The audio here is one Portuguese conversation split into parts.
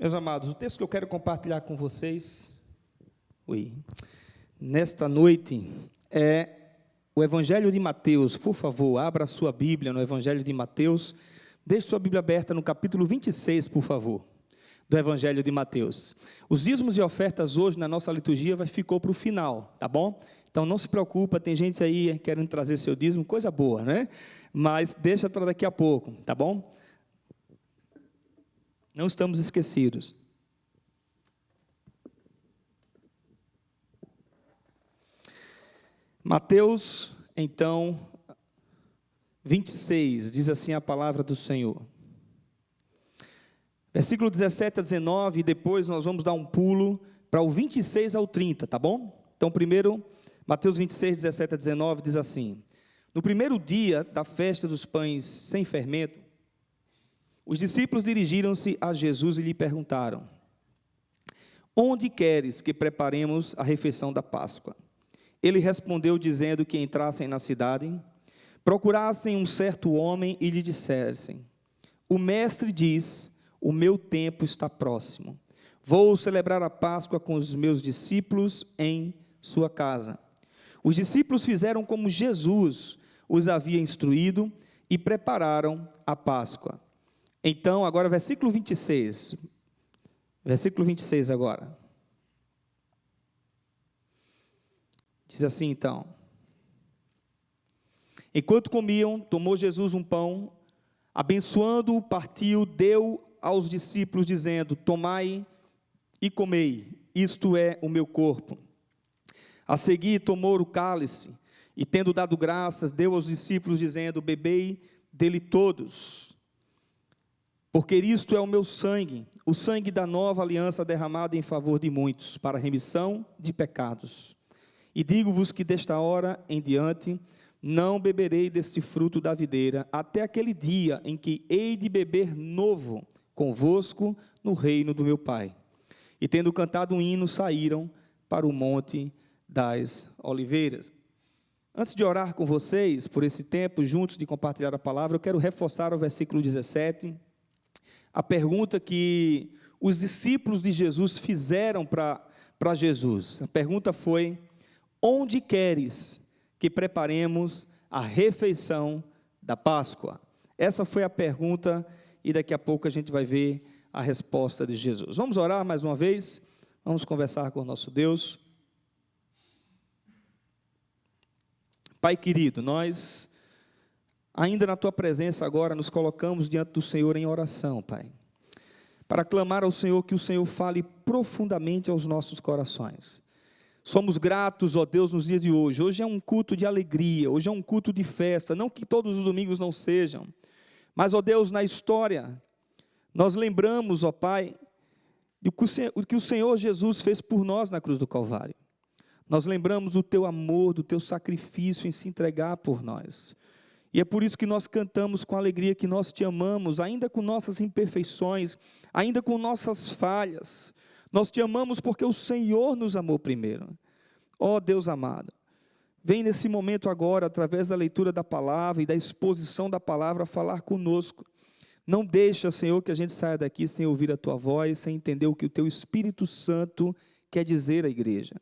Meus amados, o texto que eu quero compartilhar com vocês, nesta noite, é o Evangelho de Mateus. Por favor, abra a sua Bíblia no Evangelho de Mateus. Deixe sua Bíblia aberta no capítulo 26, por favor, do Evangelho de Mateus. Os dízimos e ofertas hoje na nossa liturgia ficou para o final, tá bom? Então não se preocupa, tem gente aí querendo trazer seu dízimo, coisa boa, né? Mas deixa para daqui a pouco, tá bom? Não estamos esquecidos. Mateus, então, 26, diz assim a palavra do Senhor. Versículo 17 a 19, e depois nós vamos dar um pulo para o 26 ao 30, tá bom? Então, primeiro, Mateus 26, 17 a 19, diz assim: No primeiro dia da festa dos pães sem fermento, os discípulos dirigiram-se a Jesus e lhe perguntaram: Onde queres que preparemos a refeição da Páscoa? Ele respondeu dizendo que entrassem na cidade, procurassem um certo homem e lhe dissessem: O mestre diz, o meu tempo está próximo. Vou celebrar a Páscoa com os meus discípulos em sua casa. Os discípulos fizeram como Jesus os havia instruído e prepararam a Páscoa. Então, agora versículo 26. Versículo 26 agora. Diz assim então: Enquanto comiam, tomou Jesus um pão, abençoando-o, partiu, deu aos discípulos, dizendo: Tomai e comei, isto é o meu corpo. A seguir, tomou o cálice, e tendo dado graças, deu aos discípulos, dizendo: Bebei dele todos, porque isto é o meu sangue, o sangue da nova aliança derramado em favor de muitos, para a remissão de pecados. E digo-vos que desta hora em diante, não beberei deste fruto da videira, até aquele dia em que hei de beber novo convosco no reino do meu Pai. E tendo cantado um hino, saíram para o monte das oliveiras. Antes de orar com vocês, por esse tempo, juntos de compartilhar a palavra, eu quero reforçar o versículo 17, a pergunta que os discípulos de Jesus fizeram para Jesus. A pergunta foi: onde queres que preparemos a refeição da Páscoa? Essa foi a pergunta, e daqui a pouco a gente vai ver a resposta de Jesus. Vamos orar mais uma vez? Vamos conversar com o nosso Deus. Pai querido, nós, ainda na Tua presença agora, nos colocamos diante do Senhor em oração, Pai, para clamar ao Senhor que o Senhor fale profundamente aos nossos corações. Somos gratos, ó Deus, nos dias de hoje. Hoje é um culto de alegria, hoje é um culto de festa, não que todos os domingos não sejam, mas, ó Deus, na história, nós lembramos, ó Pai, do que o Senhor Jesus fez por nós na cruz do Calvário. Nós lembramos do Teu amor, do Teu sacrifício em se entregar por nós. E é por isso que nós cantamos com alegria que nós Te amamos, ainda com nossas imperfeições, ainda com nossas falhas. Nós Te amamos porque o Senhor nos amou primeiro. Ó Deus amado, vem nesse momento agora, através da leitura da palavra e da exposição da palavra, falar conosco. Não deixa, Senhor, que a gente saia daqui sem ouvir a Tua voz, sem entender o que o Teu Espírito Santo quer dizer à igreja.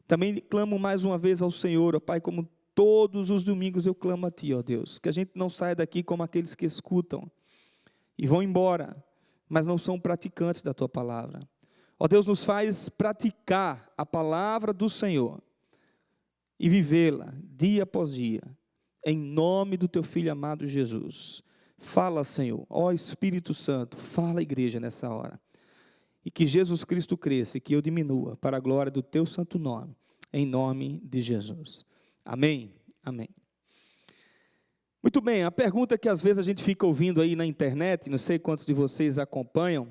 Também clamo mais uma vez ao Senhor, ó Pai, como todos os domingos eu clamo a Ti, ó Deus, que a gente não saia daqui como aqueles que escutam e vão embora, mas não são praticantes da Tua palavra. Ó Deus, nos faz praticar a palavra do Senhor e vivê-la dia após dia, em nome do Teu Filho amado Jesus. Fala, Senhor, ó Espírito Santo, fala, igreja, nessa hora. E que Jesus Cristo cresça e que eu diminua, para a glória do Teu santo nome, em nome de Jesus. Amém? Amém. Muito bem, a pergunta que às vezes a gente fica ouvindo aí na internet, não sei quantos de vocês acompanham,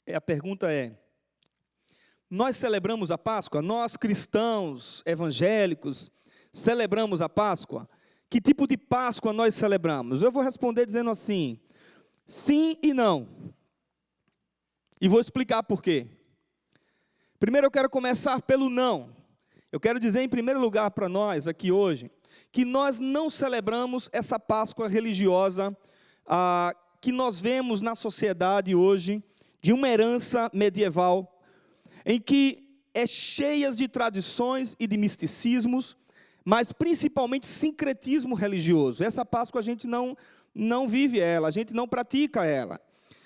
a pergunta é: nós celebramos a Páscoa? Nós cristãos evangélicos celebramos a Páscoa? Que tipo de Páscoa nós celebramos? Eu vou responder dizendo assim: sim e não. E vou explicar por quê. Primeiro eu quero começar pelo não. Eu quero dizer em primeiro lugar para nós aqui hoje, que nós não celebramos essa Páscoa religiosa que nós vemos na sociedade hoje, de uma herança medieval, em que é cheia de tradições e de misticismos, mas principalmente sincretismo religioso. Essa Páscoa a gente não vive ela, a gente não pratica ela.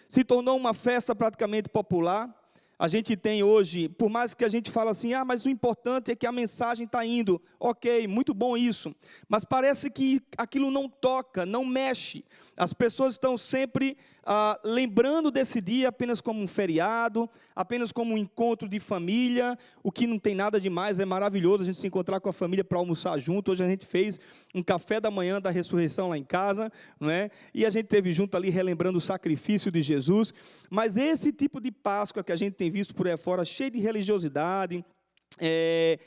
Se tornou uma festa praticamente popular. A gente tem hoje, por mais que a gente fale assim, mas o importante é que a mensagem está indo. Ok, muito bom isso. Mas parece que aquilo não toca, não mexe. As pessoas estão sempre lembrando desse dia apenas como um feriado, apenas como um encontro de família, o que não tem nada demais, é maravilhoso a gente se encontrar com a família para almoçar junto. Hoje a gente fez um café da manhã da ressurreição lá em casa, não é? E a gente esteve junto ali relembrando o sacrifício de Jesus. Mas esse tipo de Páscoa que a gente tem visto por aí fora, cheio de religiosidade, é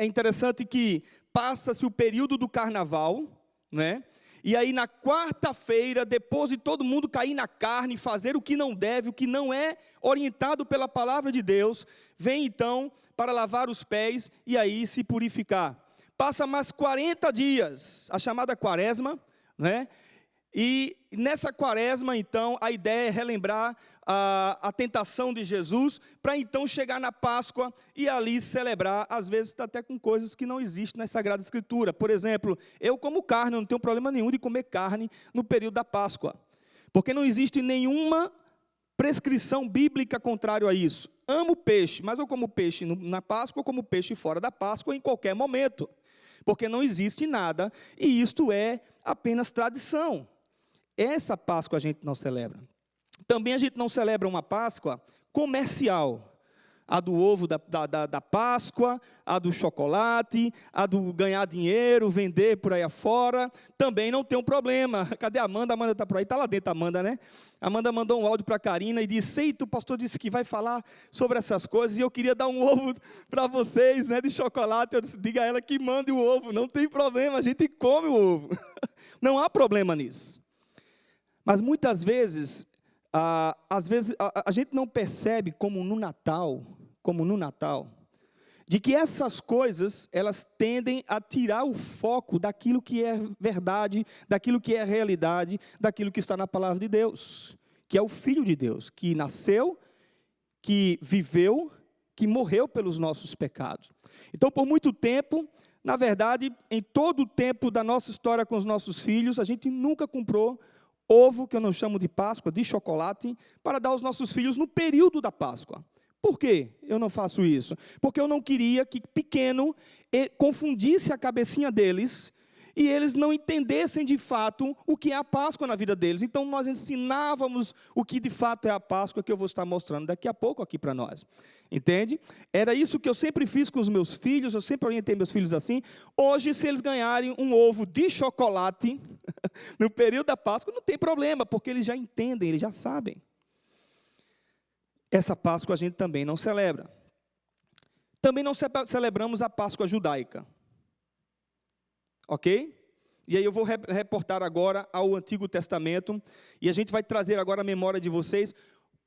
interessante que passa-se o período do carnaval, né? E aí na quarta-feira, depois de todo mundo cair na carne, fazer o que não deve, o que não é orientado pela palavra de Deus, vem então para lavar os pés e aí se purificar. Passa mais 40 dias, a chamada quaresma, né? E nessa quaresma, então, a ideia é relembrar a tentação de Jesus, para então chegar na Páscoa e ali celebrar, às vezes até com coisas que não existem na Sagrada Escritura. Por exemplo, eu como carne, eu não tenho problema nenhum de comer carne no período da Páscoa, porque não existe nenhuma prescrição bíblica contrária a isso. Amo peixe, mas eu como peixe na Páscoa, ou como peixe fora da Páscoa, em qualquer momento, porque não existe nada, e isto é apenas tradição. Essa Páscoa a gente não celebra. Também a gente não celebra uma Páscoa comercial, a do ovo da Páscoa, a do chocolate, a do ganhar dinheiro, vender por aí afora. Também não tem um problema. Cadê a Amanda? A Amanda está por aí, está lá dentro a Amanda, né? A Amanda mandou um áudio para a Karina e disse: eita, o pastor disse que vai falar sobre essas coisas e eu queria dar um ovo para vocês, né, de chocolate. Eu disse: diga a ela que mande o ovo, não tem problema, a gente come o ovo. Não há problema nisso. Mas muitas vezes, a gente não percebe como no Natal, de que essas coisas, elas tendem a tirar o foco daquilo que é verdade, daquilo que é realidade, daquilo que está na palavra de Deus, que é o Filho de Deus, que nasceu, que viveu, que morreu pelos nossos pecados. Então, por muito tempo, na verdade, em todo o tempo da nossa história com os nossos filhos, a gente nunca comprou ovo, que eu não chamo de Páscoa, de chocolate, para dar aos nossos filhos no período da Páscoa. Por quê eu não faço isso? Porque eu não queria que pequeno confundisse a cabecinha deles e eles não entendessem de fato o que é a Páscoa na vida deles. Então nós ensinávamos o que de fato é a Páscoa, que eu vou estar mostrando daqui a pouco aqui para nós. Entende? Era isso que eu sempre fiz com os meus filhos, eu sempre orientei meus filhos assim. Hoje, se eles ganharem um ovo de chocolate no período da Páscoa, não tem problema, porque eles já entendem, eles já sabem. Essa Páscoa a gente também não celebra. Também não celebramos a Páscoa judaica. Ok? E aí eu vou reportar agora ao Antigo Testamento, e a gente vai trazer agora a memória de vocês.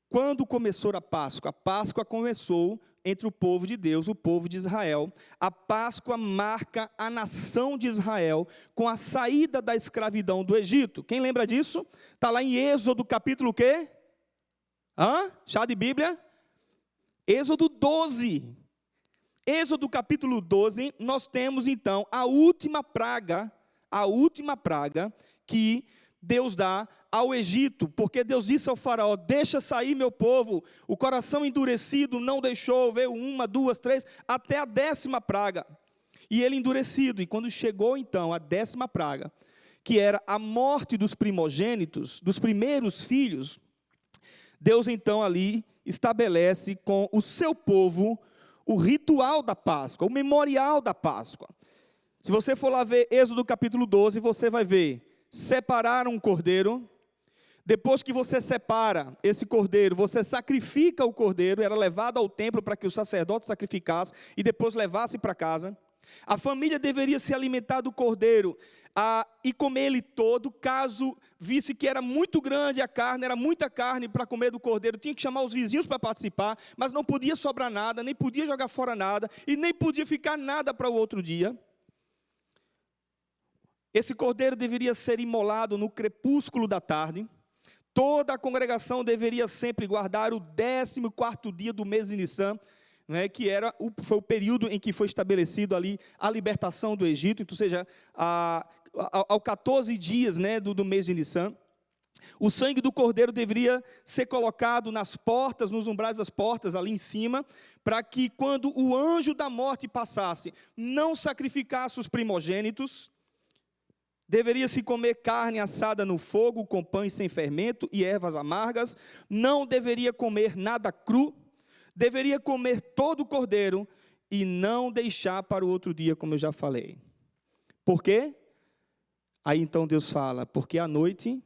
Quando começou a Páscoa? A Páscoa começou entre o povo de Deus, o povo de Israel. A Páscoa marca a nação de Israel com a saída da escravidão do Egito. Quem lembra disso? Está lá em Êxodo capítulo o quê? Chá de Bíblia? Êxodo 12. Êxodo capítulo 12, nós temos então a última praga que Deus dá ao Egito, porque Deus disse ao faraó: deixa sair meu povo. O coração endurecido não deixou, veio 1, 2, 3, até a 10ª praga, e ele endurecido. E quando chegou então a 10ª praga, que era a morte dos primogênitos, dos primeiros filhos, Deus então ali estabelece com o seu povo o ritual da Páscoa, o memorial da Páscoa. Se você for lá ver Êxodo capítulo 12, você vai ver: separar um cordeiro. Depois que você separa esse cordeiro, você sacrifica o cordeiro, era levado ao templo para que o sacerdote sacrificasse e depois levasse para casa. A família deveria se alimentar do cordeiro e comer ele todo. Caso visse que era muito grande a carne, era muita carne para comer do cordeiro, tinha que chamar os vizinhos para participar, mas não podia sobrar nada, nem podia jogar fora nada, e nem podia ficar nada para o outro dia. Esse cordeiro deveria ser imolado no crepúsculo da tarde. Toda a congregação deveria sempre guardar o 14º dia do mês de Nissan, né, que foi o período em que foi estabelecido ali a libertação do Egito, ou seja, ao 14 dias, né, do mês de Nissan. O sangue do cordeiro deveria ser colocado nas portas, nos umbrais das portas, ali em cima, para que quando o anjo da morte passasse, não sacrificasse os primogênitos. Deveria-se comer carne assada no fogo, com pães sem fermento e ervas amargas. Não deveria comer nada cru. Deveria comer todo o cordeiro e não deixar para o outro dia, como eu já falei. Por quê? Aí então Deus fala, porque à noite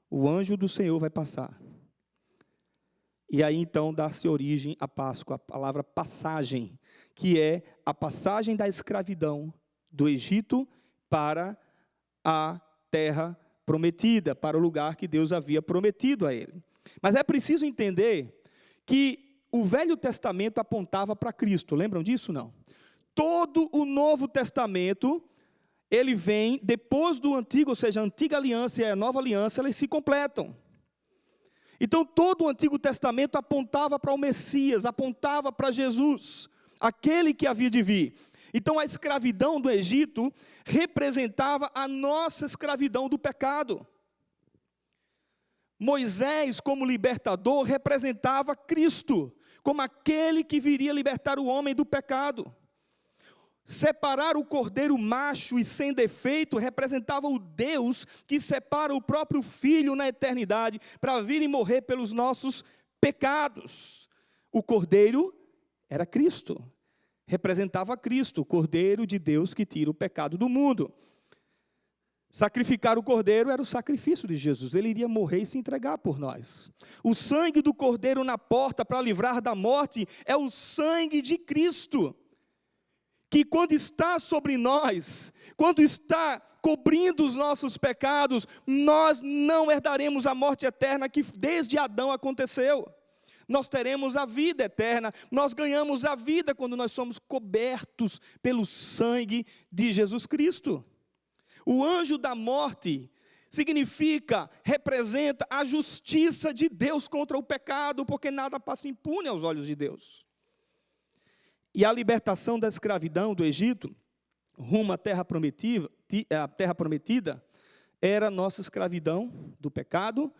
o anjo do Senhor vai passar. E aí então dá-se origem à Páscoa, a palavra passagem, que é a passagem da escravidão do Egito para a terra prometida, para o lugar que Deus havia prometido a ele. Mas é preciso entender que o Velho Testamento apontava para Cristo, lembram disso? Não. Todo o Novo Testamento, ele vem depois do Antigo, ou seja, a Antiga Aliança e a Nova Aliança, elas se completam. Então todo o Antigo Testamento apontava para o Messias, apontava para Jesus, aquele que havia de vir. Então a escravidão do Egito representava a nossa escravidão do pecado. Moisés, como libertador, representava Cristo, como aquele que viria libertar o homem do pecado. Separar o cordeiro macho e sem defeito representava o Deus que separa o próprio Filho na eternidade para vir e morrer pelos nossos pecados. O cordeiro era Cristo. Representava Cristo, o Cordeiro de Deus que tira o pecado do mundo. Sacrificar o cordeiro era o sacrifício de Jesus, ele iria morrer e se entregar por nós. O sangue do cordeiro na porta para livrar da morte é o sangue de Cristo, que quando está sobre nós, quando está cobrindo os nossos pecados, nós não herdaremos a morte eterna que desde Adão aconteceu. Nós teremos a vida eterna, nós ganhamos a vida quando nós somos cobertos pelo sangue de Jesus Cristo. O anjo da morte representa a justiça de Deus contra o pecado, porque nada passa impune aos olhos de Deus. E a libertação da escravidão do Egito, rumo à terra prometida, era a nossa escravidão do pecado,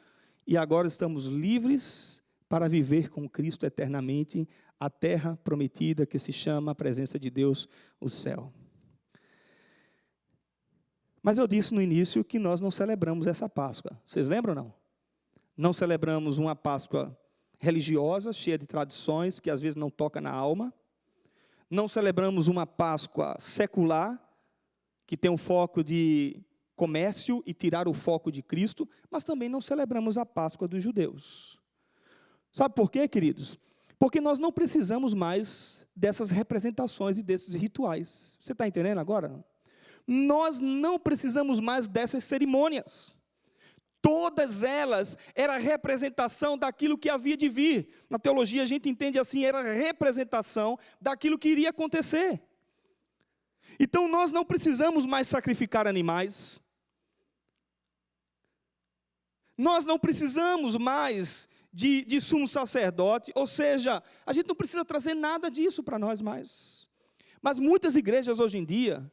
e agora estamos livres para viver com Cristo eternamente a terra prometida que se chama a presença de Deus, o céu. Mas eu disse no início que nós não celebramos essa Páscoa. Vocês lembram ou não? Não celebramos uma Páscoa religiosa, cheia de tradições, que às vezes não toca na alma. Não celebramos uma Páscoa secular, que tem um foco de comércio e tirar o foco de Cristo, mas também não celebramos a Páscoa dos judeus. Sabe por quê, queridos? Porque nós não precisamos mais dessas representações e desses rituais. Você está entendendo agora? Nós não precisamos mais dessas cerimônias. Todas elas eram a representação daquilo que havia de vir. Na teologia a gente entende assim, era a representação daquilo que iria acontecer. Então nós não precisamos mais sacrificar animais. Nós não precisamos mais de sumo sacerdote, ou seja, a gente não precisa trazer nada disso para nós mais. Mas muitas igrejas hoje em dia,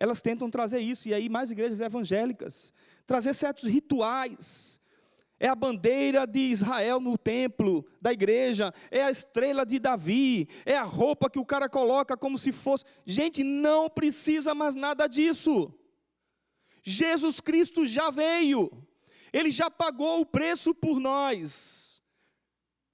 elas tentam trazer isso, e aí mais igrejas evangélicas, trazer certos rituais. É a bandeira de Israel no templo da igreja, é a estrela de Davi, é a roupa que o cara coloca como se fosse... Gente, não precisa mais nada disso. Jesus Cristo já veio, Ele já pagou o preço por nós.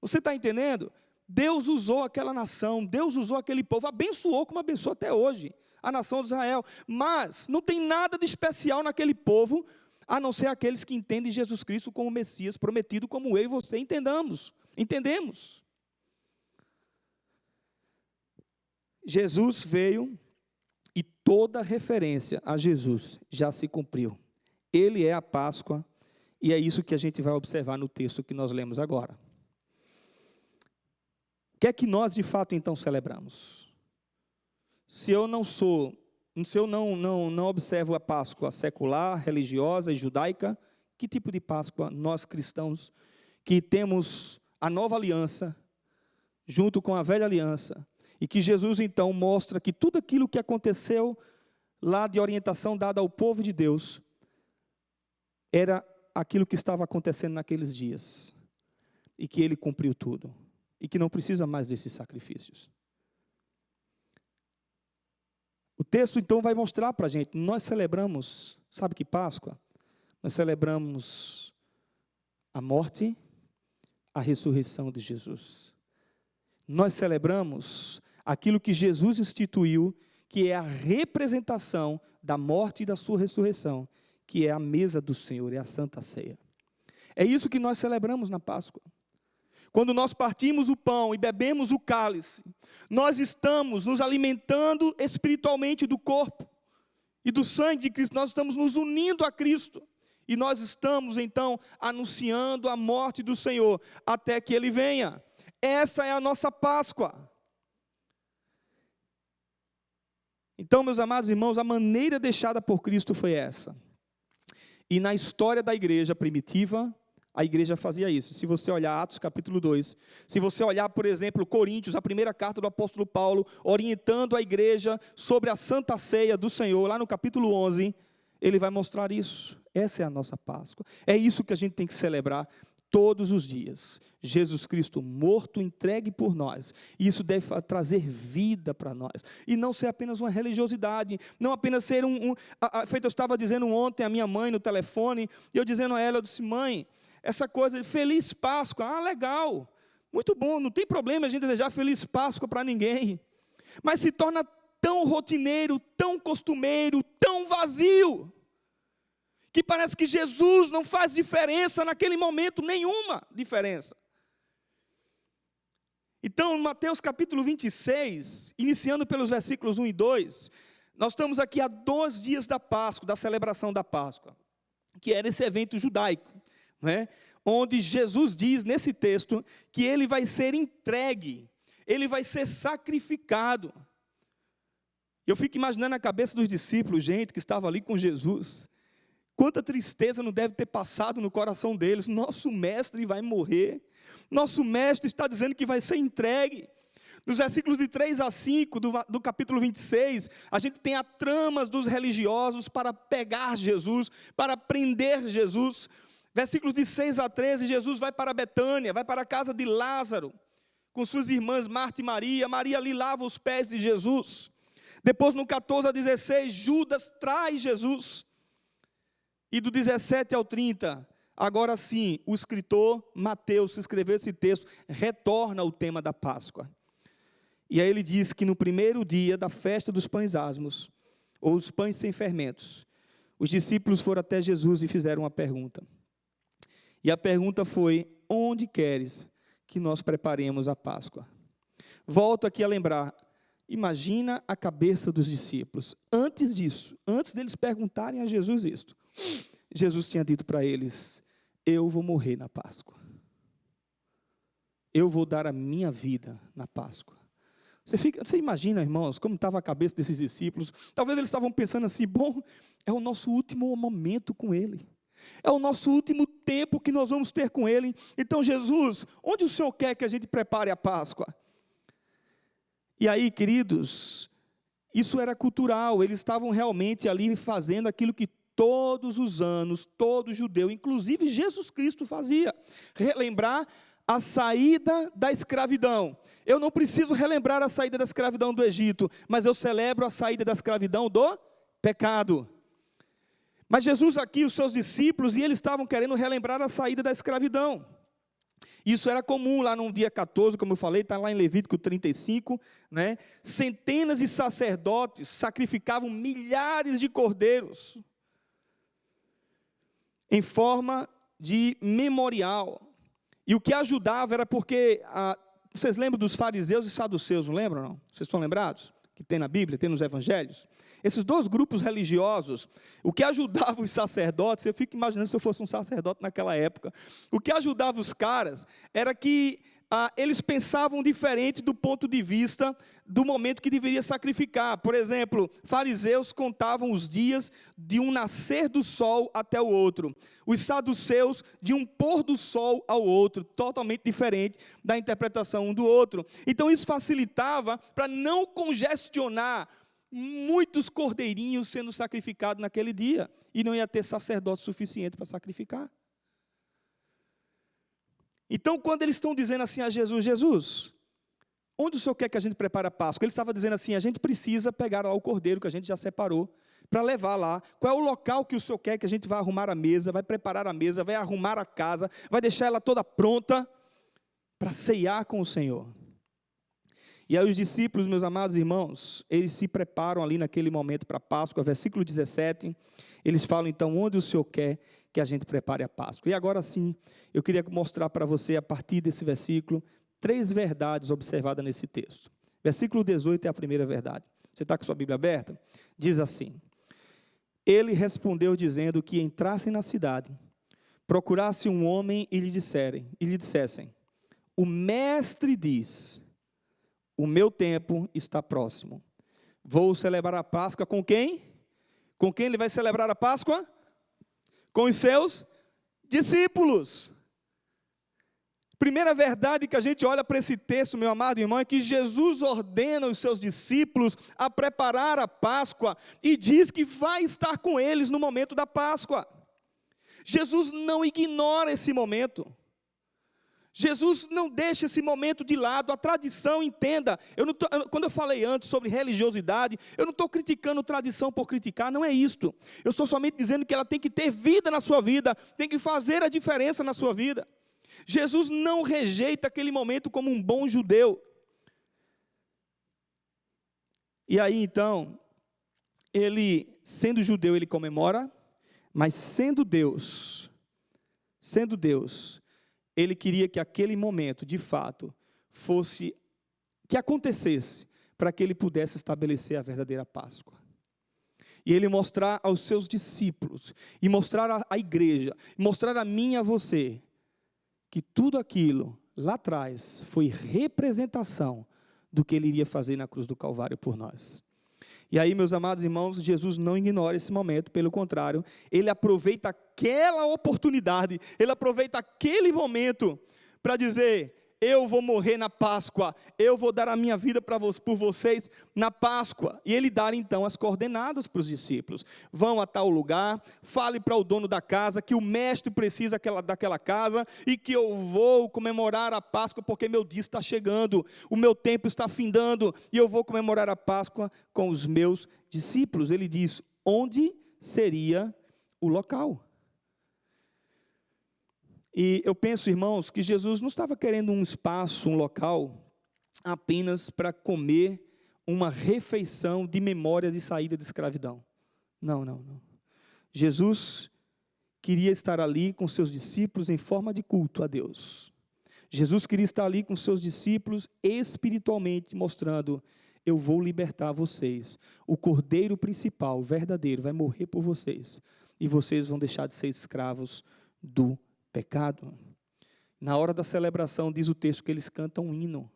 Você está entendendo? Deus usou aquela nação, Deus usou aquele povo, abençoou como abençoa até hoje a nação de Israel, mas não tem nada de especial naquele povo, a não ser aqueles que entendem Jesus Cristo como Messias prometido, como eu e você entendemos. Jesus veio toda referência a Jesus já se cumpriu. Ele é a Páscoa, e é isso que a gente vai observar no texto que nós lemos agora. O que é que nós de fato então celebramos? Se eu não observo a Páscoa secular, religiosa e judaica, que tipo de Páscoa nós cristãos, que temos a nova aliança, junto com a velha aliança, e que Jesus então mostra que tudo aquilo que aconteceu lá de orientação dada ao povo de Deus, era aquilo que estava acontecendo naqueles dias, e que ele cumpriu tudo, e que não precisa mais desses sacrifícios. O texto então vai mostrar para a gente, nós celebramos, sabe que Páscoa? Nós celebramos a morte, a ressurreição de Jesus. Nós celebramos aquilo que Jesus instituiu, que é a representação da morte e da sua ressurreição, que é a mesa do Senhor, é a Santa Ceia. É isso que nós celebramos na Páscoa. Quando nós partimos o pão e bebemos o cálice, nós estamos nos alimentando espiritualmente do corpo e do sangue de Cristo, nós estamos nos unindo a Cristo, e nós estamos então anunciando a morte do Senhor, até que Ele venha. Essa é a nossa Páscoa. Então, meus amados irmãos, a maneira deixada por Cristo foi essa. E na história da igreja primitiva, a igreja fazia isso. Se você olhar Atos capítulo 2, se você olhar, por exemplo, Coríntios, a primeira carta do apóstolo Paulo, orientando a igreja sobre a Santa Ceia do Senhor, lá no capítulo 11, ele vai mostrar isso. Essa é a nossa Páscoa. É isso que a gente tem que celebrar todos os dias. Jesus Cristo morto, entregue por nós. E isso deve trazer vida para nós. E não ser apenas uma religiosidade, não apenas ser feito, eu estava dizendo ontem a minha mãe no telefone, e eu dizendo a ela, eu disse, mãe, essa coisa de Feliz Páscoa, legal, muito bom, não tem problema a gente desejar Feliz Páscoa para ninguém, mas se torna tão rotineiro, tão costumeiro, tão vazio, que parece que Jesus não faz diferença naquele momento, nenhuma diferença. Então, em Mateus capítulo 26, iniciando pelos versículos 1 e 2, nós estamos aqui há 2 dias da Páscoa, da celebração da Páscoa, que era esse evento judaico, né? Onde Jesus diz nesse texto que ele vai ser entregue, ele vai ser sacrificado. Eu fico imaginando a cabeça dos discípulos, gente, que estava ali com Jesus. Quanta tristeza não deve ter passado no coração deles. Nosso mestre vai morrer. Nosso mestre está dizendo que vai ser entregue. Nos versículos de 3 a 5 do capítulo 26, a gente tem a tramas dos religiosos para pegar Jesus, para prender Jesus. Versículos de 6 a 13, Jesus vai para Betânia, vai para a casa de Lázaro, com suas irmãs Marta e Maria. Maria ali lava os pés de Jesus. Depois no 14 a 16, Judas traz Jesus. E do 17 ao 30, agora sim, o escritor Mateus, que escreveu esse texto, retorna ao tema da Páscoa. E aí ele diz que no primeiro dia da festa dos pães asmos, ou os pães sem fermentos, os discípulos foram até Jesus e fizeram uma pergunta. E a pergunta foi, onde queres que nós preparemos a Páscoa? Volto aqui a lembrar, imagina a cabeça dos discípulos. Antes disso, antes deles perguntarem a Jesus isto, Jesus tinha dito para eles, eu vou morrer na Páscoa. Eu vou dar a minha vida na Páscoa. Você imagina, irmãos, como estava a cabeça desses discípulos? Talvez eles estavam pensando assim, bom, é o nosso último momento com Ele. É o nosso último tempo que nós vamos ter com Ele. Então, Jesus, onde o Senhor quer que a gente prepare a Páscoa? E aí, queridos, isso era cultural. Eles estavam realmente ali fazendo aquilo que todos os anos, todo judeu, inclusive Jesus Cristo fazia. Relembrar a saída da escravidão. Eu não preciso relembrar a saída da escravidão do Egito, mas eu celebro a saída da escravidão do pecado. Mas Jesus aqui, os seus discípulos, e eles estavam querendo relembrar a saída da escravidão. Isso era comum lá no dia 14, como eu falei, está lá em Levítico 35, né? Centenas de sacerdotes sacrificavam milhares de cordeiros em forma de memorial. E o que ajudava era porque, vocês lembram dos fariseus e saduceus, não lembram não? Vocês estão lembrados? que tem na Bíblia, tem nos evangelhos. Esses dois grupos religiosos, o que ajudava os sacerdotes, eu fico imaginando se eu fosse um sacerdote naquela época, o que ajudava os caras era que eles pensavam diferente do ponto de vista do momento que deveria sacrificar. Por exemplo, fariseus contavam os dias de um nascer do sol até o outro. Os saduceus de um pôr do sol ao outro, totalmente diferente da interpretação um do outro. Então isso facilitava para não congestionar muitos cordeirinhos sendo sacrificados naquele dia. E não ia ter sacerdote suficiente para sacrificar. Então, quando eles estão dizendo assim a Jesus, Jesus, onde o Senhor quer que a gente prepare a Páscoa? Ele estava dizendo assim, a gente precisa pegar lá o cordeiro que a gente já separou, para levar lá. Qual é o local que o Senhor quer que a gente vai arrumar a mesa, vai preparar a mesa, vai arrumar a casa, vai deixar ela toda pronta para ceiar com o Senhor. E aí os discípulos, meus amados irmãos, eles se preparam ali naquele momento para a Páscoa, versículo 17, eles falam então, onde o Senhor quer que a gente prepare a Páscoa. E agora sim, eu queria mostrar para você, a partir desse versículo, 3 verdades observadas nesse texto. Versículo 18 é a primeira verdade. Você está com sua Bíblia aberta? Diz assim, ele respondeu dizendo que entrassem na cidade, procurassem um homem e lhe dissessem, o mestre diz, o meu tempo está próximo. Vou celebrar a Páscoa com quem? Com quem ele vai celebrar a Páscoa? Com os seus discípulos. Primeira verdade que a gente olha para esse texto, meu amado irmão, é que Jesus ordena os seus discípulos a preparar a Páscoa e diz que vai estar com eles no momento da Páscoa. Jesus não ignora esse momento. Jesus não deixa esse momento de lado, a tradição, entenda, quando eu falei antes sobre religiosidade, eu não estou criticando tradição por criticar, não é isto, eu estou somente dizendo que ela tem que ter vida na sua vida, tem que fazer a diferença na sua vida. Jesus não rejeita aquele momento como um bom judeu. E aí então, ele, sendo judeu, ele comemora, mas sendo Deus, ele queria que aquele momento, de fato, que acontecesse, para que ele pudesse estabelecer a verdadeira Páscoa. E ele mostrar aos seus discípulos, e mostrar à igreja, mostrar a mim e a você, que tudo aquilo, lá atrás, foi representação do que ele iria fazer na cruz do Calvário por nós. E aí, meus amados irmãos, Jesus não ignora esse momento, pelo contrário, ele aproveita aquela oportunidade, ele aproveita aquele momento para dizer, eu vou morrer na Páscoa, eu vou dar a minha vida por vocês na Páscoa. E ele dá então as coordenadas para os discípulos. Vão a tal lugar, fale para o dono da casa que o mestre precisa daquela casa e que eu vou comemorar a Páscoa porque meu dia está chegando, o meu tempo está findando e eu vou comemorar a Páscoa com os meus discípulos. Ele diz, onde seria o local? E eu penso, irmãos, que Jesus não estava querendo um espaço, um local, apenas para comer uma refeição de memória de saída de escravidão. Não. Jesus queria estar ali com seus discípulos em forma de culto a Deus. Jesus queria estar ali com seus discípulos espiritualmente, mostrando, eu vou libertar vocês. O cordeiro principal, verdadeiro, vai morrer por vocês. E vocês vão deixar de ser escravos do pecado. Na hora da celebração, diz o texto que eles cantam um hino,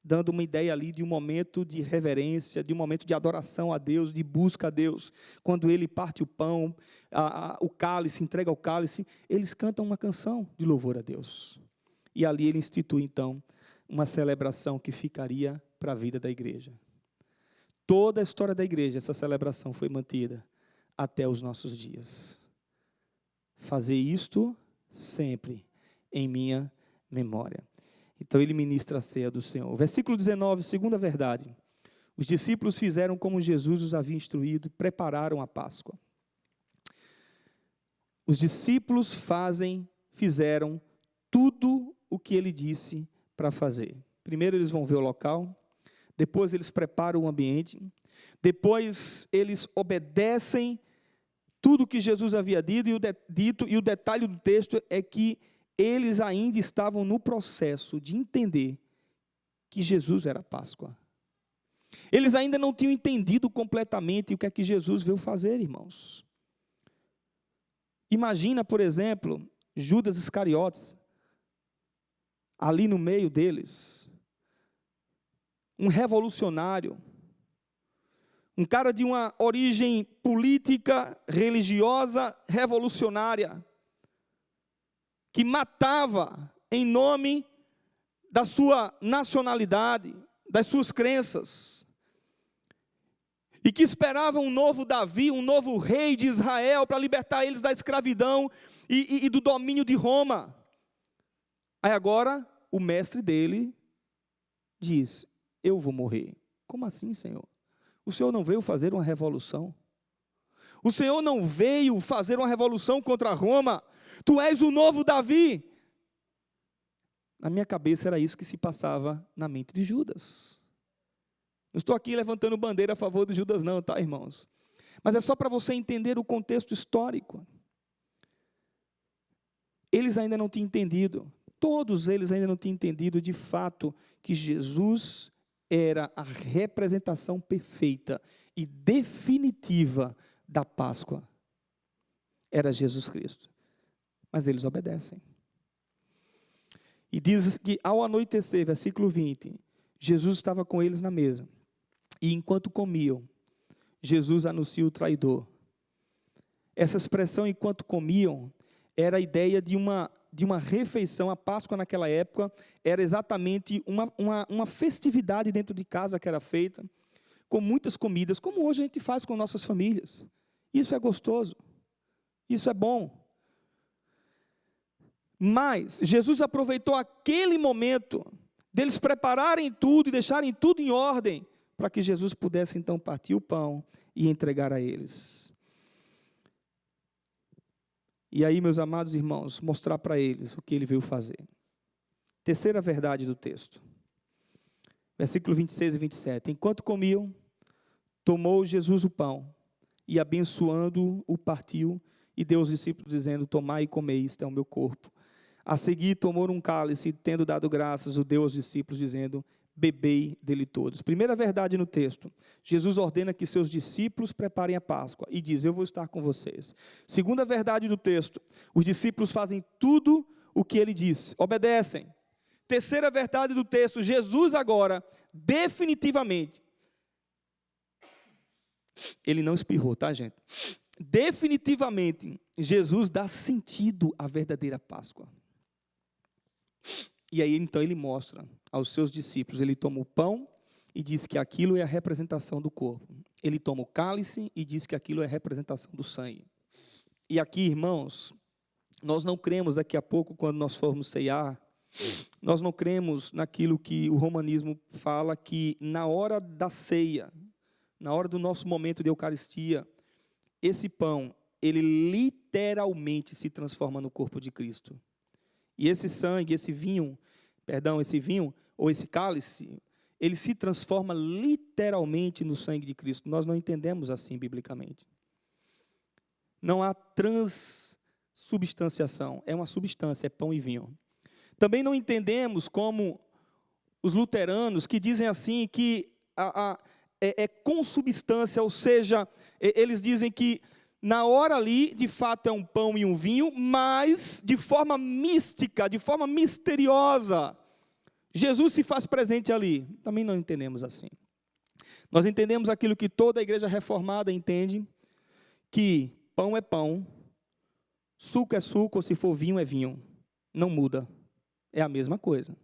dando uma ideia ali de um momento de reverência, de um momento de adoração a Deus, de busca a Deus. Quando ele parte o pão, o cálice, entrega o cálice, eles cantam uma canção de louvor a Deus. E ali ele institui então uma celebração que ficaria para a vida da igreja. Toda a história da igreja, essa celebração foi mantida até os nossos dias. Fazer isto sempre em minha memória. Então ele ministra a ceia do Senhor. Versículo 19, segunda verdade. Os discípulos fizeram como Jesus os havia instruído, prepararam a Páscoa. Os discípulos fizeram tudo o que ele disse para fazer. Primeiro eles vão ver o local, depois eles preparam o ambiente, depois eles obedecem tudo que Jesus havia dito, e o detalhe do texto é que eles ainda estavam no processo de entender que Jesus era a Páscoa. Eles ainda não tinham entendido completamente o que é que Jesus veio fazer, irmãos. Imagina, por exemplo, Judas Iscariotes, ali no meio deles, um revolucionário, um cara de uma origem política, religiosa, revolucionária, que matava em nome da sua nacionalidade, das suas crenças, e que esperava um novo Davi, um novo rei de Israel, para libertar eles da escravidão e do domínio de Roma. Aí agora, o mestre dele diz: eu vou morrer. Como assim, Senhor? O Senhor não veio fazer uma revolução? O Senhor não veio fazer uma revolução contra Roma? Tu és o novo Davi. Na minha cabeça era isso que se passava na mente de Judas. Não estou aqui levantando bandeira a favor de Judas não, tá, irmãos? Mas é só para você entender o contexto histórico. Eles ainda não tinham entendido, todos eles ainda não tinham entendido de fato que Jesus era a representação perfeita e definitiva da Páscoa. Era Jesus Cristo. Mas eles obedecem. E diz que ao anoitecer, versículo 20, Jesus estava com eles na mesa. E enquanto comiam, Jesus anuncia o traidor. Essa expressão, enquanto comiam, era a ideia de uma refeição. A Páscoa naquela época era exatamente uma festividade dentro de casa que era feita, com muitas comidas, como hoje a gente faz com nossas famílias. Isso é gostoso, isso é bom. Mas Jesus aproveitou aquele momento deles prepararem tudo e deixarem tudo em ordem, para que Jesus pudesse então partir o pão e entregar a eles. E aí, meus amados irmãos, mostrar para eles o que ele veio fazer. Terceira verdade do texto. Versículo 26 e 27. Enquanto comiam, tomou Jesus o pão, e abençoando-o, o partiu, e deu aos discípulos, dizendo: tomai e comei, isto é o meu corpo. A seguir, tomou um cálice, tendo dado graças, o deu aos discípulos, dizendo: bebei dele todos. Primeira verdade no texto, Jesus ordena que seus discípulos preparem a Páscoa, e diz: eu vou estar com vocês. Segunda verdade do texto, os discípulos fazem tudo o que ele disse, obedecem. Terceira verdade do texto, Jesus agora, definitivamente, ele não espirrou, tá, gente? Definitivamente, Jesus dá sentido à verdadeira Páscoa. E aí, então, ele mostra aos seus discípulos, ele toma o pão e diz que aquilo é a representação do corpo. Ele toma o cálice e diz que aquilo é a representação do sangue. E aqui, irmãos, nós não cremos daqui a pouco, quando nós formos ceiar, nós não cremos naquilo que o romanismo fala, que na hora da ceia, na hora do nosso momento de Eucaristia, esse pão, ele literalmente se transforma no corpo de Cristo. E esse sangue, esse vinho, ou esse cálice, ele se transforma literalmente no sangue de Cristo. Nós não entendemos assim biblicamente. Não há transubstanciação, é uma substância, é pão e vinho. Também não entendemos como os luteranos que dizem assim que é consubstância, ou seja, eles dizem que na hora ali, de fato, é um pão e um vinho, mas de forma mística, de forma misteriosa, Jesus se faz presente ali. Também não entendemos assim. Nós entendemos aquilo que toda a igreja reformada entende, que pão é pão, suco é suco, ou se for vinho é vinho. Não muda. É a mesma coisa.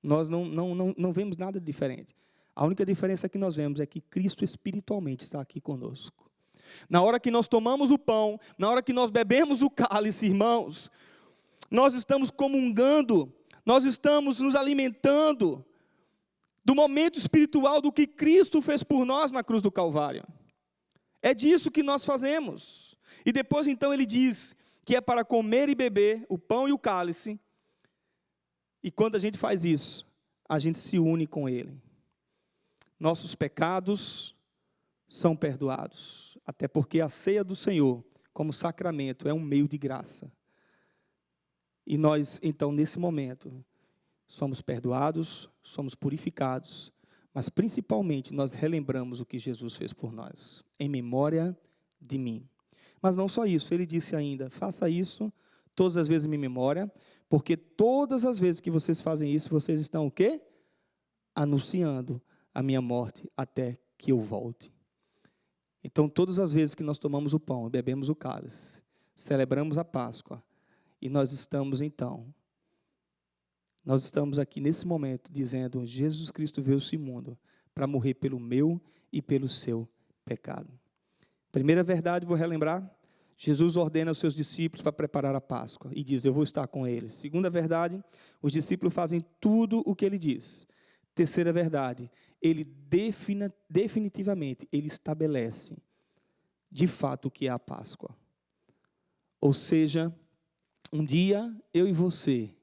Nós não vemos nada de diferente. A única diferença que nós vemos é que Cristo espiritualmente está aqui conosco. Na hora que nós tomamos o pão, na hora que nós bebemos o cálice, irmãos, nós estamos comungando, nós estamos nos alimentando do momento espiritual do que Cristo fez por nós na cruz do Calvário. É disso que nós fazemos. E depois então ele diz que é para comer e beber o pão e o cálice. E quando a gente faz isso, a gente se une com ele. Nossos pecados são perdoados, até porque a ceia do Senhor, como sacramento, é um meio de graça. E nós, então, nesse momento, somos perdoados, somos purificados, mas principalmente nós relembramos o que Jesus fez por nós, em memória de mim. Mas não só isso, ele disse ainda, faça isso todas as vezes em minha memória, porque todas as vezes que vocês fazem isso, vocês estão o quê? Anunciando a minha morte até que eu volte. Então, todas as vezes que nós tomamos o pão e bebemos o cálice, celebramos a Páscoa, e nós estamos aqui nesse momento dizendo, Jesus Cristo veio a esse mundo para morrer pelo meu e pelo seu pecado. Primeira verdade, vou relembrar, Jesus ordena aos seus discípulos para preparar a Páscoa e diz, eu vou estar com eles. Segunda verdade, os discípulos fazem tudo o que ele diz. Terceira verdade, ele definitivamente, ele estabelece de fato o que é a Páscoa. Ou seja, um dia eu e você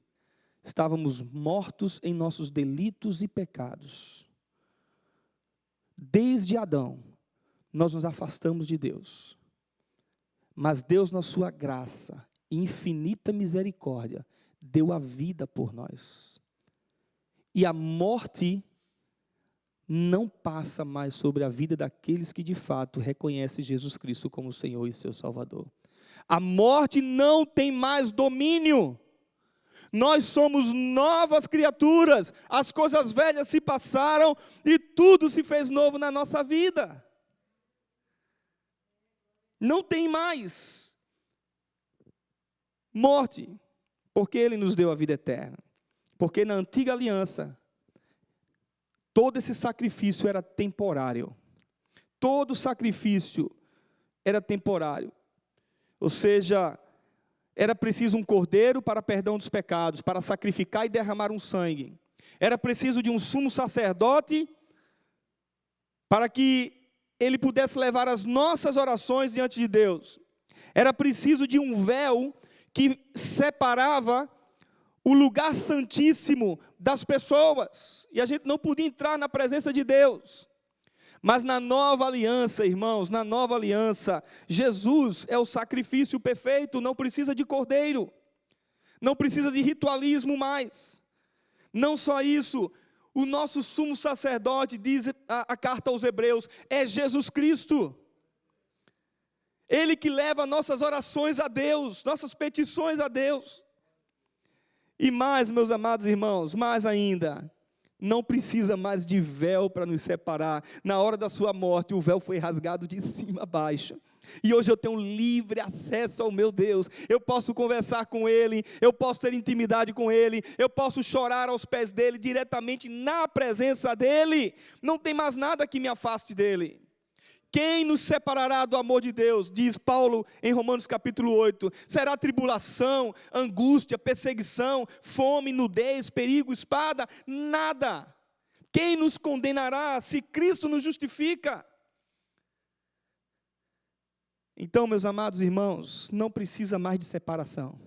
estávamos mortos em nossos delitos e pecados. Desde Adão, nós nos afastamos de Deus. Mas Deus, na sua graça e infinita misericórdia, deu a vida por nós. E a morte não passa mais sobre a vida daqueles que de fato reconhecem Jesus Cristo como Senhor e seu Salvador. A morte não tem mais domínio. Nós somos novas criaturas. As coisas velhas se passaram e tudo se fez novo na nossa vida. Não tem mais morte, porque Ele nos deu a vida eterna. Porque na antiga aliança, todo esse sacrifício era temporário. Todo sacrifício era temporário. Ou seja, era preciso um cordeiro para perdão dos pecados, para sacrificar e derramar um sangue. Era preciso de um sumo sacerdote para que ele pudesse levar as nossas orações diante de Deus. Era preciso de um véu que separava o lugar santíssimo das pessoas. E a gente não podia entrar na presença de Deus. Mas na nova aliança, irmãos, na nova aliança, Jesus é o sacrifício perfeito, não precisa de cordeiro, não precisa de ritualismo mais. Não só isso, o nosso sumo sacerdote, diz a carta aos Hebreus, é Jesus Cristo. Ele que leva nossas orações a Deus, nossas petições a Deus. E mais, meus amados irmãos, mais ainda, não precisa mais de véu para nos separar. Na hora da sua morte, o véu foi rasgado de cima a baixo. E hoje eu tenho livre acesso ao meu Deus. Eu posso conversar com Ele, eu posso ter intimidade com Ele, eu posso chorar aos pés dEle, diretamente na presença dEle. Não tem mais nada que me afaste dEle. Quem nos separará do amor de Deus? Diz Paulo em Romanos capítulo 8. Será tribulação, angústia, perseguição, fome, nudez, perigo, espada? Nada. Quem nos condenará se Cristo nos justifica? Então, meus amados irmãos, não precisa mais de separação.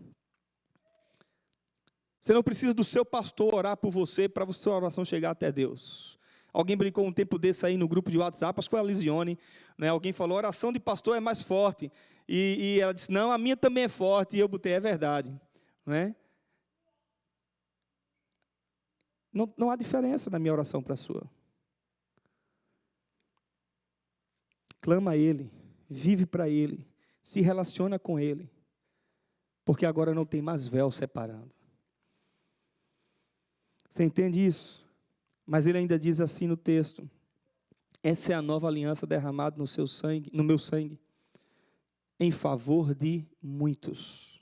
Você não precisa do seu pastor orar por você para a sua oração chegar até Deus. Alguém brincou um tempo desse aí no grupo de WhatsApp, acho que foi a Lisione, né? Alguém falou, a oração de pastor é mais forte. E ela disse, não, a minha também é forte. E eu botei, é verdade. Né? Não há diferença na minha oração para a sua. Clama a Ele, vive para Ele, se relaciona com Ele. Porque agora não tem mais véu separando. Você entende isso? Mas ele ainda diz assim no texto, essa é a nova aliança derramada no seu sangue, no meu sangue, em favor de muitos.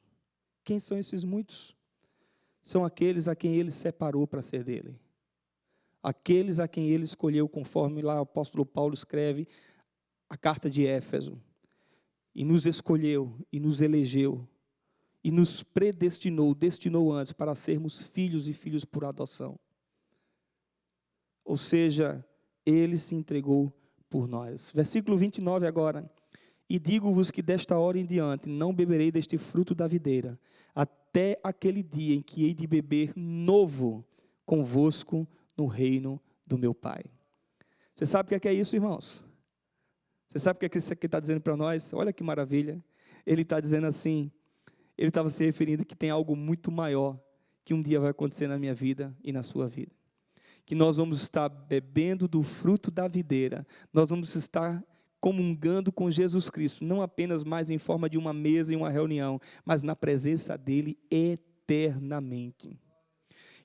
Quem são esses muitos? São aqueles a quem ele separou para ser dele. Aqueles a quem ele escolheu, conforme lá o apóstolo Paulo escreve a carta de Éfeso. E nos escolheu, e nos elegeu, e nos predestinou, destinou antes para sermos filhos e filhos por adoção. Ou seja, Ele se entregou por nós. Versículo 29 agora. E digo-vos que desta hora em diante não beberei deste fruto da videira, até aquele dia em que hei de beber novo convosco no reino do meu Pai. Você sabe o que é isso, irmãos? Você sabe o que isso aqui está dizendo para nós? Olha que maravilha. Ele está dizendo assim, ele estava se referindo que tem algo muito maior que um dia vai acontecer na minha vida e na sua vida. que nós vamos estar bebendo do fruto da videira, nós vamos estar comungando com Jesus Cristo, não apenas mais em forma de uma mesa e uma reunião, mas na presença dele eternamente.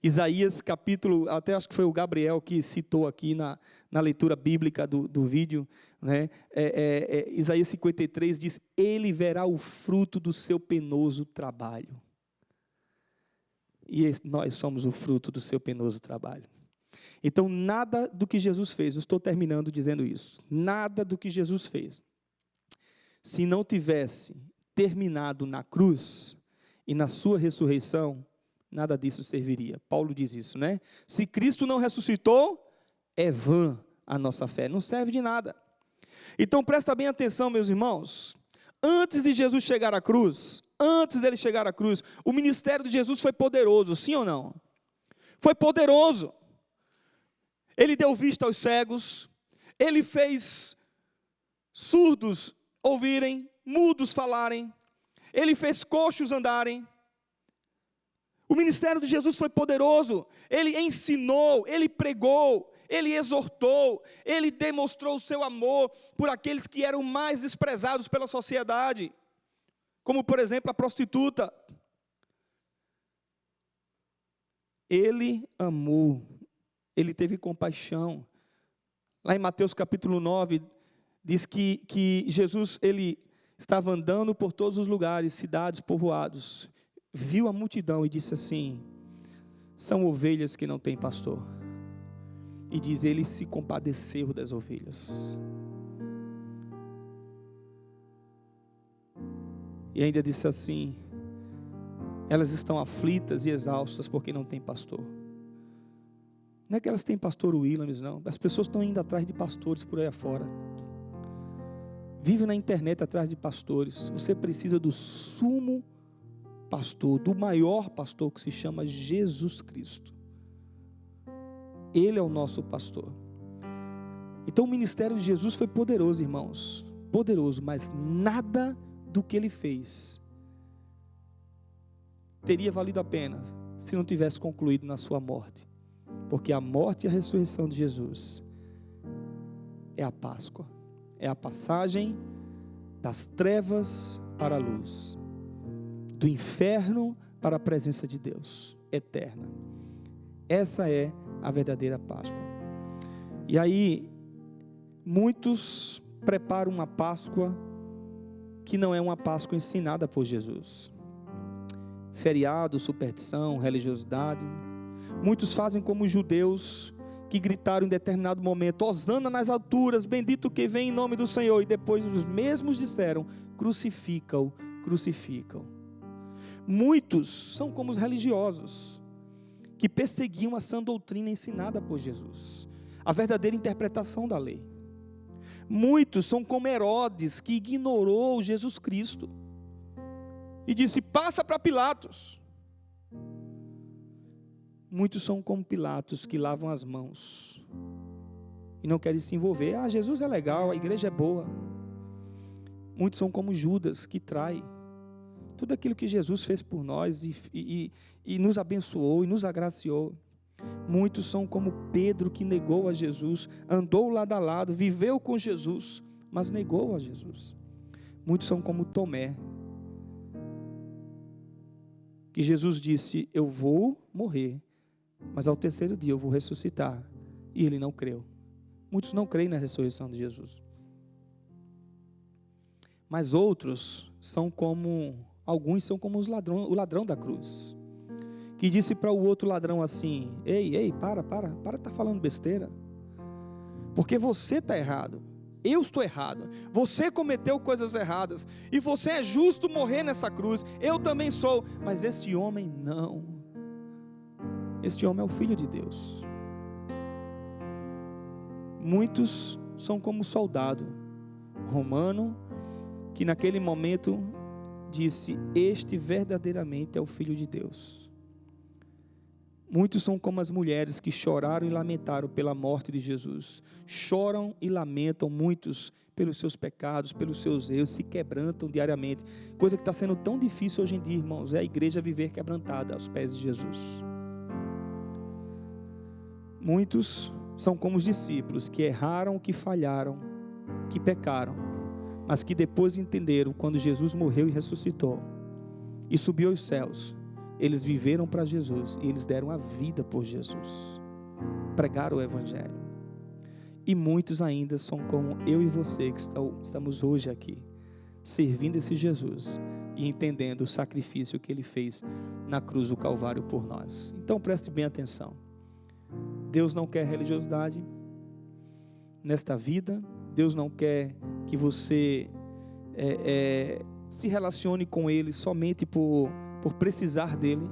Isaías capítulo, até acho que foi o Gabriel que citou aqui na leitura bíblica do vídeo, né? Isaías 53 diz, ele verá o fruto do seu penoso trabalho. E nós somos o fruto do seu penoso trabalho. Então, nada do que Jesus fez, eu estou terminando dizendo isso, nada do que Jesus fez, se não tivesse terminado na cruz e na sua ressurreição, nada disso serviria. Paulo diz isso, né? Se Cristo não ressuscitou, é vã a nossa fé, não serve de nada. Então, presta bem atenção, meus irmãos, antes de Jesus chegar à cruz, antes dele chegar à cruz, o ministério de Jesus foi poderoso, sim ou não? Foi poderoso. Ele deu vista aos cegos, ele fez surdos ouvirem, mudos falarem, ele fez coxos andarem. O ministério de Jesus foi poderoso, ele ensinou, ele pregou, ele exortou, ele demonstrou o seu amor por aqueles que eram mais desprezados pela sociedade, como por exemplo a prostituta. Ele amou, ele teve compaixão. Lá em Mateus capítulo 9, diz que Jesus, ele estava andando por todos os lugares, cidades, povoados, viu a multidão e disse assim, são ovelhas que não têm pastor. E diz, ele se compadeceu das ovelhas. E ainda disse assim, elas estão aflitas e exaustas porque não têm pastor. Não é que elas têm pastor Williams, não. As pessoas estão indo atrás de pastores por aí afora. Vive na internet atrás de pastores. Você precisa do sumo pastor, do maior pastor, que se chama Jesus Cristo. Ele é o nosso pastor. Então o ministério de Jesus foi poderoso, irmãos. Poderoso, mas nada do que ele fez teria valido a pena se não tivesse concluído na sua morte. Porque a morte e a ressurreição de Jesus é a Páscoa, é a passagem das trevas para a luz, do inferno para a presença de Deus eterna. Essa é a verdadeira Páscoa. E aí, muitos preparam uma Páscoa que não é uma Páscoa ensinada por Jesus. Feriado, superstição, religiosidade. Muitos fazem como os judeus que gritaram em determinado momento, hosana nas alturas, bendito que vem em nome do Senhor. E depois os mesmos disseram, crucifica-o, crucifica-o. Muitos são como os religiosos, que perseguiam a sã doutrina ensinada por Jesus, a verdadeira interpretação da lei. Muitos são como Herodes, que ignorou Jesus Cristo, e disse, passa para Pilatos. Muitos são como Pilatos, que lavam as mãos, e não querem se envolver. Jesus é legal, a igreja é boa. Muitos são como Judas, que trai tudo aquilo que Jesus fez por nós e nos abençoou e nos agraciou. Muitos são como Pedro, que negou a Jesus, andou lado a lado, viveu com Jesus, mas negou a Jesus. Muitos são como Tomé, que Jesus disse, eu vou morrer, mas ao terceiro dia eu vou ressuscitar, e ele não creu. Muitos não creem na ressurreição de Jesus. Mas outros são como, alguns são como o ladrão da cruz, que disse para o outro ladrão assim, ei, para de estar falando besteira, porque você está errado, eu estou errado, você cometeu coisas erradas, e você é justo morrer nessa cruz, eu também sou, mas este homem não, este homem é o Filho de Deus. Muitos são como o soldado romano, que naquele momento disse, este verdadeiramente é o Filho de Deus. Muitos são como as mulheres que choraram e lamentaram pela morte de Jesus. Choram e lamentam muitos pelos seus pecados, pelos seus erros, se quebrantam diariamente. Coisa que está sendo tão difícil hoje em dia, irmãos, é a igreja viver quebrantada aos pés de Jesus. Muitos são como os discípulos que erraram, que falharam, que pecaram, mas que depois entenderam quando Jesus morreu e ressuscitou e subiu aos céus. Eles viveram para Jesus e eles deram a vida por Jesus, pregaram o Evangelho. E muitos ainda são como eu e você que estamos hoje aqui, servindo esse Jesus e entendendo o sacrifício que Ele fez na cruz do Calvário por nós. Então preste bem atenção. Deus não quer religiosidade nesta vida. Deus não quer que você se relacione com Ele somente por precisar dEle.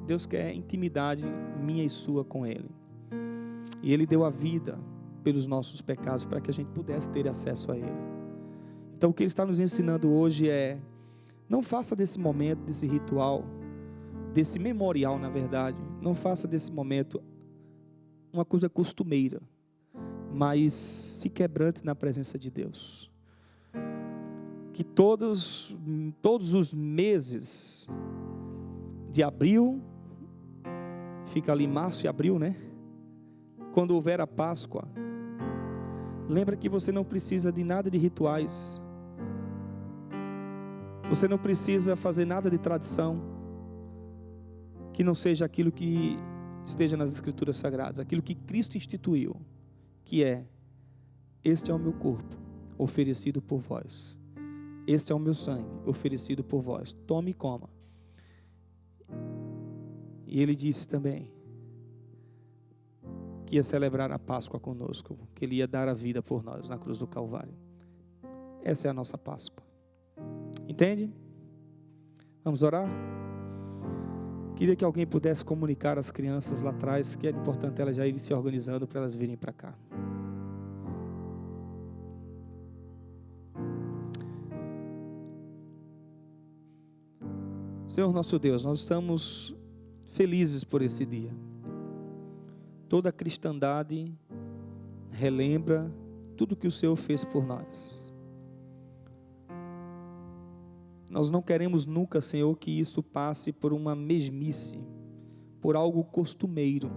Deus quer intimidade minha e sua com Ele. E Ele deu a vida pelos nossos pecados para que a gente pudesse ter acesso a Ele. Então o que Ele está nos ensinando hoje é: não faça desse momento, desse ritual, desse memorial, na verdade, não faça desse momento uma coisa costumeira, mas se quebrante na presença de Deus. Que todos os meses de abril, fica ali março e abril, né? Quando houver a Páscoa, lembra que você não precisa de nada de rituais, você não precisa fazer nada de tradição, que não seja aquilo que esteja nas Escrituras Sagradas, aquilo que Cristo instituiu, que é: este é o meu corpo, oferecido por vós, este é o meu sangue, oferecido por vós, tome e coma. E Ele disse também que ia celebrar a Páscoa conosco, que Ele ia dar a vida por nós na cruz do Calvário. Essa é a nossa Páscoa. Entende? Vamos orar? Queria que alguém pudesse comunicar às crianças lá atrás que é importante elas já irem se organizando para elas virem para cá. Senhor nosso Deus, nós estamos felizes por esse dia. Toda a cristandade relembra tudo que o Senhor fez por nós. Nós não queremos nunca, Senhor, que isso passe por uma mesmice, por algo costumeiro.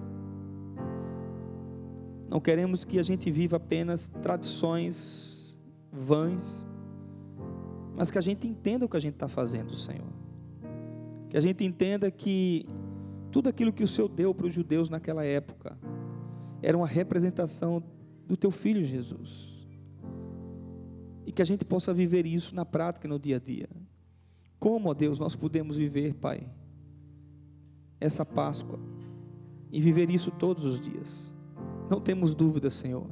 Não queremos que a gente viva apenas tradições vãs, mas que a gente entenda o que a gente está fazendo, Senhor. Que a gente entenda que tudo aquilo que o Senhor deu para os judeus naquela época era uma representação do Teu Filho Jesus. E que a gente possa viver isso na prática, no dia a dia. Como, ó Deus, nós podemos viver, Pai, essa Páscoa e viver isso todos os dias? Não temos dúvida, Senhor,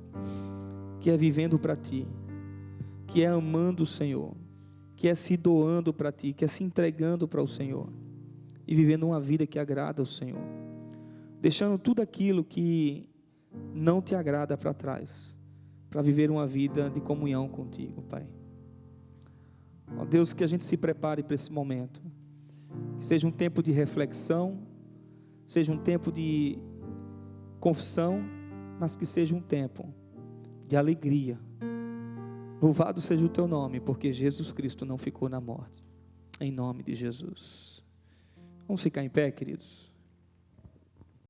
que é vivendo para Ti, que é amando o Senhor, que é se doando para Ti, que é se entregando para o Senhor e vivendo uma vida que agrada ao Senhor, deixando tudo aquilo que não Te agrada para trás, para viver uma vida de comunhão contigo, Pai. Ó Deus, que a gente se prepare para esse momento, que seja um tempo de reflexão, seja um tempo de confissão, mas que seja um tempo de alegria. Louvado seja o Teu nome, porque Jesus Cristo não ficou na morte. Em nome de Jesus. Vamos ficar em pé, queridos?